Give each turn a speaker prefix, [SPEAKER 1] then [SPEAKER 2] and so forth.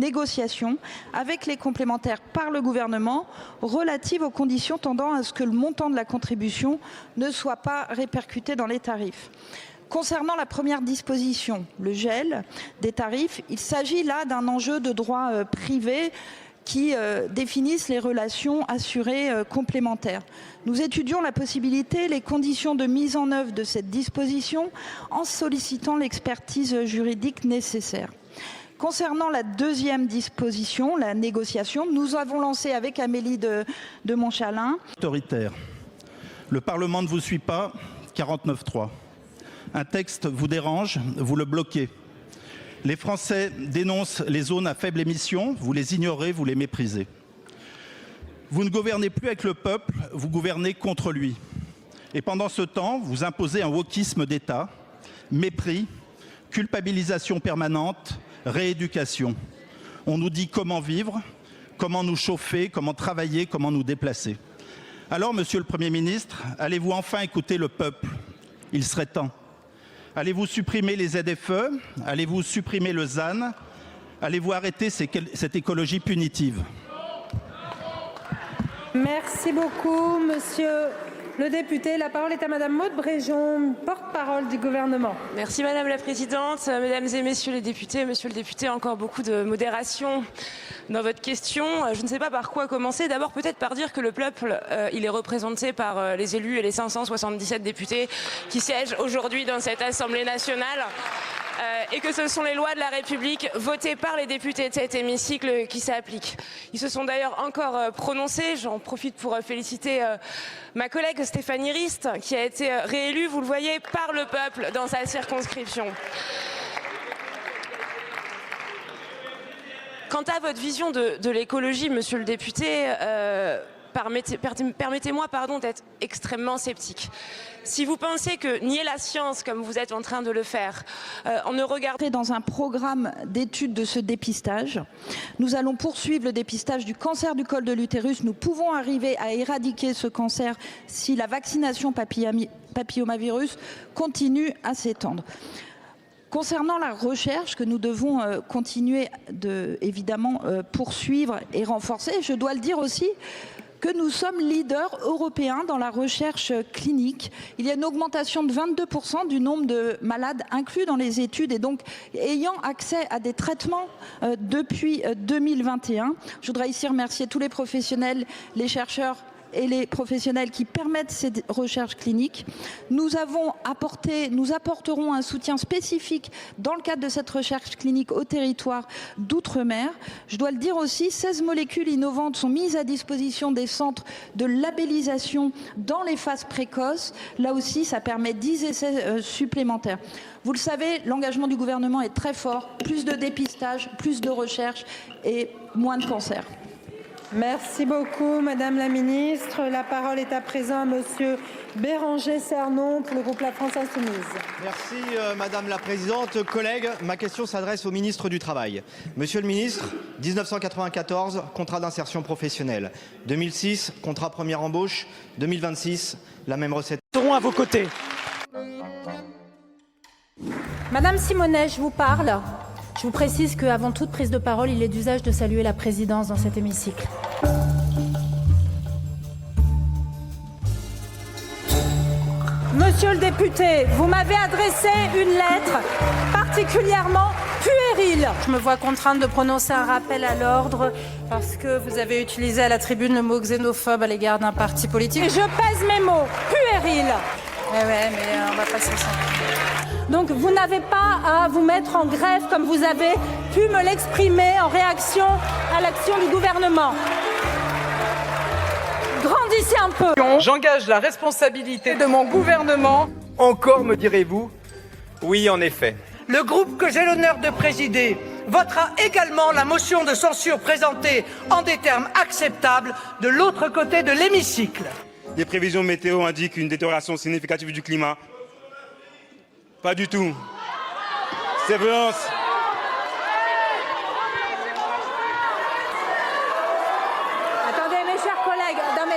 [SPEAKER 1] négociation avec les complémentaires par le gouvernement relatives aux conditions tendant à ce que le montant de la contribution ne soit pas répercuté dans les tarifs. Concernant la première disposition, le gel des tarifs, il s'agit là d'un enjeu de droit privé qui définissent les relations assurées complémentaires. Nous étudions la possibilité, les conditions de mise en œuvre de cette disposition en sollicitant l'expertise juridique nécessaire. Concernant la deuxième disposition, la négociation, nous avons lancé avec Amélie de Montchalin.
[SPEAKER 2] Autoritaire. Le Parlement ne vous suit pas, 49.3. Un texte vous dérange, vous le bloquez. Les Français dénoncent les zones à faible émission, vous les ignorez, vous les méprisez. Vous ne gouvernez plus avec le peuple, vous gouvernez contre lui. Et pendant ce temps, vous imposez un wokisme d'État, mépris, culpabilisation permanente, rééducation. On nous dit comment vivre, comment nous chauffer, comment travailler, comment nous déplacer. Alors, Monsieur le Premier ministre, allez-vous enfin écouter le peuple? Il serait temps. Allez-vous supprimer les ZFE? Allez-vous supprimer le ZAN? Allez-vous arrêter cette écologie punitive?
[SPEAKER 3] Merci beaucoup, monsieur le député. La parole est à madame Maude Bréjon, porte-parole du gouvernement.
[SPEAKER 4] Merci madame la présidente, mesdames et messieurs les députés. Monsieur le député, encore beaucoup de modération dans votre question. Je ne sais pas par quoi commencer. D'abord peut-être par dire que le peuple, il est représenté par les élus et les 577 députés qui siègent aujourd'hui dans cette Assemblée nationale. Et que ce sont les lois de la République votées par les députés de cet hémicycle qui s'appliquent. Ils se sont d'ailleurs encore prononcés. J'en profite pour féliciter ma collègue Stéphanie Rist qui a été réélue, vous le voyez, par le peuple dans sa circonscription. Quant à votre vision de l'écologie, monsieur le député, permettez-moi d'être extrêmement sceptique. Si vous pensez que nier la science, comme vous êtes en train de le faire, en ne regardant
[SPEAKER 1] dans un programme d'études de ce dépistage, nous allons poursuivre le dépistage du cancer du col de l'utérus. Nous pouvons arriver à éradiquer ce cancer si la vaccination papillomavirus continue à s'étendre. Concernant la recherche que nous devons continuer évidemment poursuivre et renforcer, je dois le dire aussi, que nous sommes leaders européens dans la recherche clinique. Il y a une augmentation de 22% du nombre de malades inclus dans les études et donc ayant accès à des traitements depuis 2021. Je voudrais ici remercier tous les professionnels, les chercheurs et les professionnels qui permettent ces recherches cliniques. Nous apporterons un soutien spécifique dans le cadre de cette recherche clinique au territoire d'outre-mer. Je dois le dire aussi, 16 molécules innovantes sont mises à disposition des centres de labellisation dans les phases précoces. Là aussi, ça permet 10 essais supplémentaires. Vous le savez, l'engagement du gouvernement est très fort. Plus de dépistage, plus de recherche et moins de cancers.
[SPEAKER 3] Merci beaucoup, Madame la Ministre. La parole est à présent à Monsieur Béranger Cernon pour le groupe La France Insoumise.
[SPEAKER 5] Merci, Madame la Présidente. Collègues, ma question s'adresse au ministre du Travail. Monsieur le ministre, 1994, contrat d'insertion professionnelle. 2006, contrat première embauche. 2026, la même recette.
[SPEAKER 6] Nous serons à vos côtés.
[SPEAKER 3] Madame Simonet, je vous parle. Je vous précise qu'avant toute prise de parole, il est d'usage de saluer la présidence dans cet hémicycle. Monsieur le député, vous m'avez adressé une lettre particulièrement puérile. Je me vois contrainte de prononcer un rappel à l'ordre parce que vous avez utilisé à la tribune le mot xénophobe à l'égard d'un parti politique. Et je pèse mes mots, puéril. Ouais, mais on va pas s'en sortir. Donc vous n'avez pas à vous mettre en grève comme vous avez pu me l'exprimer en réaction à l'action du gouvernement. Grandissez un peu.
[SPEAKER 6] J'engage la responsabilité de mon gouvernement.
[SPEAKER 7] Encore, me direz-vous? Oui, en effet.
[SPEAKER 8] Le groupe que j'ai l'honneur de présider votera également la motion de censure présentée en des termes acceptables de l'autre côté de l'hémicycle.
[SPEAKER 7] Les prévisions météo indiquent une détérioration significative du climat. Pas du tout. Ces violences